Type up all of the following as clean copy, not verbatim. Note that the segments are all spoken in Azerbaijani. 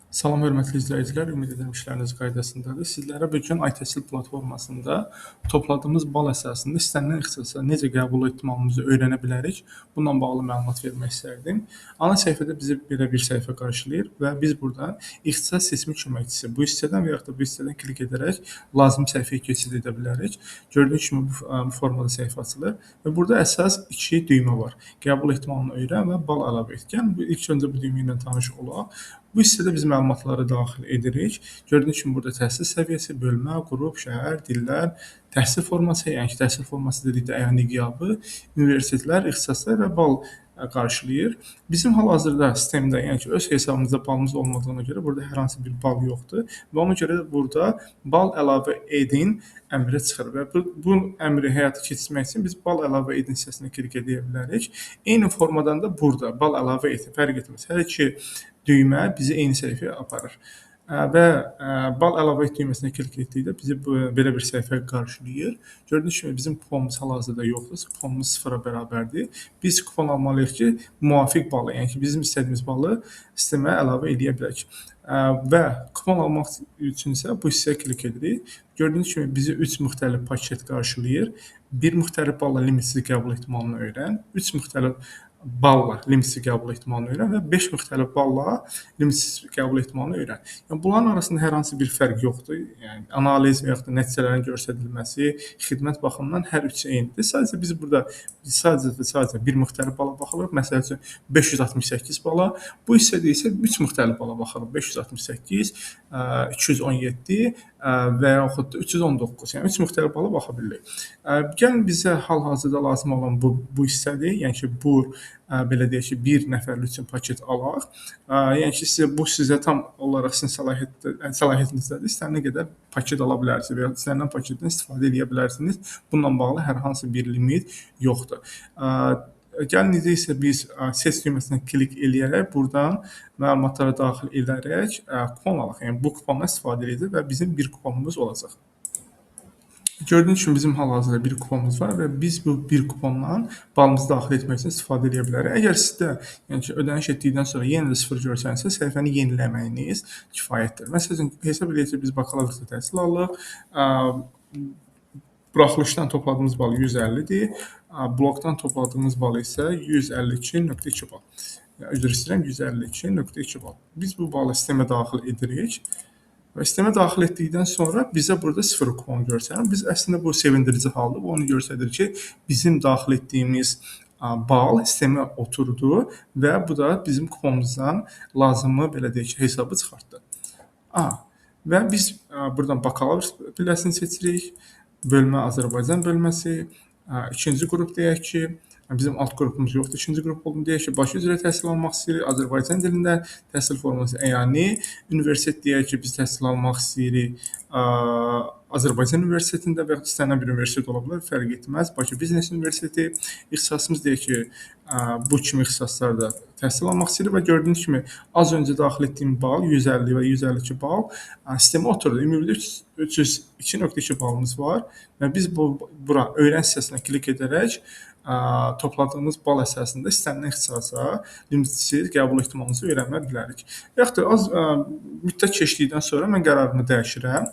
Salam, hörmətli izləyicilər, ümid edirəm işləriniz qaydasındadır. Sizlərə bu gün iTəhsil platformasında topladığımız bal əsasında istənilən ixtisasa necə qəbul ehtimalımızı öyrənə bilərik, bununla bağlı məlumat vermək istərdim. Ana səhifədə bizi belə bir səhifə qarşılayır və biz burada ixtisas seçimi köməkçisi bu hissədən və yaxud da bu hissədən klik edərək lazımi səhifəyə keçid edə bilərik. Gördüyünüz kimi bu formada səhifə açılır və burada əsas iki düymə var. Qəbul ehtimalını öyrən və bal əlavə et. Gəlin ilk öncə bu düymə ilə tanış olaq. Bu hissədə biz məlumatları daxil edirik. Gördüyünüz kimi burada təhsil səviyyəsi, bölmə, qrup, şəhər, dillər, təhsil forması, yəni ki, təhsil forması dedikdə əyani qiyabı, universitetlər, ixtisaslar və bal qarşılayır. Bizim hal-hazırda sistemdə, yəni ki, öz hesabımızda balımız olmadığına görə burada hər hansı bir bal yoxdur və ona görə də burada bal əlavə edin əmri çıxır və bu əmri həyata keçirmək üçün biz bal əlavə edin hissəsinə klik edə bilərik. Eyni formadan da burada bal əlavə et, fərq etməz. Hər iki düymə bizi eyni səhifəyə aparır. Və bal əlavə et düyməsinə klik etdikdə bizi belə bir səhifə qarşılayır. Gördüyünüz kimi bizim kuponumuz hal-hazırda yoxdur. Kuponumuz 0-a bərabərdir. Biz kupon almalıyıq ki, müvafiq balı, yəni ki, bizim istədiyimiz balı sistemə əlavə edə bilək. Və kupon almaq üçün isə bu hissəyə klik edirik. Gördüyünüz kimi bizi 3 müxtəlif paket qarşılayır. 1 müxtəlif balla limitsiz qəbul ehtimalını öyrən, 3 müxtəlif balla limitsiz qəbul ehtimalını öyrən və 5 müxtəlif balla limitsiz qəbul ehtimalını öyrən. Yəni bunların arasında hər hansı bir fərq yoxdur. Yəni analiz və yaxud da nəticələrin göstərilməsi, xidmət baxımından hər üçü eynidir. Sadəcə biz burada sadəcə bir müxtəlif bala baxırıq. Məsəl üçün 568 bala. Bu hissədə isə 3 müxtəlif bala baxırıq. 568, 217 və yaxud da 319. Yəni 3 müxtəlif bala baxa bilirik. Gəlin bizə hal-hazırda lazım olan bu hissədir. Yəni ki, bu belə deyək ki, bir nəfərlik üçün paket alaq. Yəni ki, sizə tam olaraq sizin səlahiyyətinizdədir. İstənilən qədər paket ala bilərsiniz və ya istənilən paketdən istifadə edə bilərsiniz. Bununla bağlı hər hansı bir limit yoxdur. Gəlin necə isə biz seç düyməsindən klik eləyərək buradan məlumatları daxil edərək kupon alaq. Yəni bu kupondan istifadə edəcək və bizim bir kuponumuz olacaq. Gördüyünüz kimi bizim hal-hazırda bir kuponumuz var və biz bu bir kupondan balımızı daxil etmək üçün istifadə edə bilərik. Əgər sizdə yəni ki, ödəniş etdikdən sonra yenə də 0 görsənsə, səhifəni yeniləməyiniz kifayətdir. Məsələn, hesab edək ki, biz bakalavriata təhsil alırıq. Buraxılışdan topladığımız bal 150-dir. Blokdan topladığımız bal isə 152.2 bal. Üzr istəyirəm, 152.2 bal. Biz bu balı sistemə daxil edirik. Və sistemə daxil etdikdən sonra bizə burada 0 kupon görsənir. Biz əslində bu sevindirici haldır. Bu onu göstərir ki, bizim daxil etdiyimiz bal sistemə oturdu və bu da bizim kuponumuzdan lazımı belə deyək ki, hesabı çıxartdı. Və biz buradan bakalavr pilləsini seçirik. Bölmə Azərbaycan bölməsi. İkinci qrup deyək ki, bizim alt qrupumuz yoxdur. İkinci qrup olduğunu deyək ki, Bakı üzrə təhsil almaq istəyirik. Azərbaycan dilində təhsil forması əyani. Universitet deyək ki, biz təhsil almaq istəyirik. Azərbaycan Universitetində və ya istənilən bir universitet ola bilər, fərq etməz. Bakı Biznes Universiteti. İxtisasımız deyək ki, bu kimi ixtisaslarda təhsil almaq istəyirik və gördüyünüz kimi az öncə daxil etdiyim bal 150 və 152 bal sistemə oturdu. Ümumilikdə 302.2 balımız var və biz bura öyrən hissəsinə klik edərək topladığımız bal əsasında istənilən ixtisasa limitsiz qəbul ehtimalımızı öyrənə bilərik. Yaxud da az müddət keçdikdən sonra mən qərarımı dəyişirəm.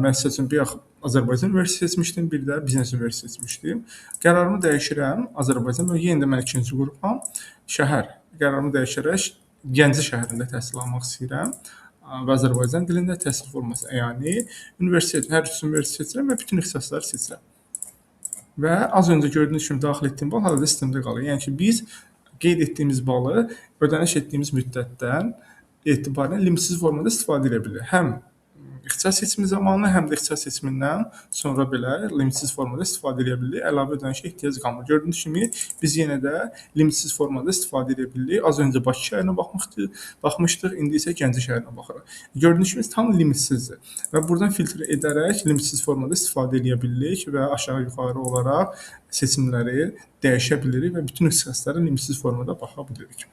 Məsəl üçün, bir Azərbaycan Universiteti seçmişdim, bir də Biznes Universiteti seçmişdim. Qərarımı dəyişirəm, Azərbaycan və yenə də mən ikinci qrupam. Şəhər qərarımı dəyişərək Gəncə şəhərində təhsil almaq istəyirəm və Azərbaycan dilində təhsil forması əyani. Universitet, hər üç universitet seçirəm və bütün ixtisasları seçirəm. Və az öncə gördüyünüz kimi daxil etdiyim bal hala da sistemdə qalır. Yəni ki, biz qeyd etdiyimiz balı ödəniş etdiyimiz müddətdən etibarən limitsiz formada istifadə edə bilirik. Həm ixtisas seçimi zamanı, həm də ixtisas seçimindən sonra belə limitsiz formada istifadə edə bilirik. Əlavə ödənişə ehtiyac qalmır. Gördüyünüz kimi biz yenə də limitsiz formada istifadə edə bilirik. Az öncə Bakı şəhərinə baxmışdıq, indi isə Gəncə şəhərinə baxırıq. Gördüyünüz kimi tam limitsizdir və buradan filtr edərək limitsiz formada istifadə edə bilirik və aşağı-yuxarı olaraq seçimləri dəyişə bilirik və bütün ixtisaslara limitsiz formada baxa bilirik.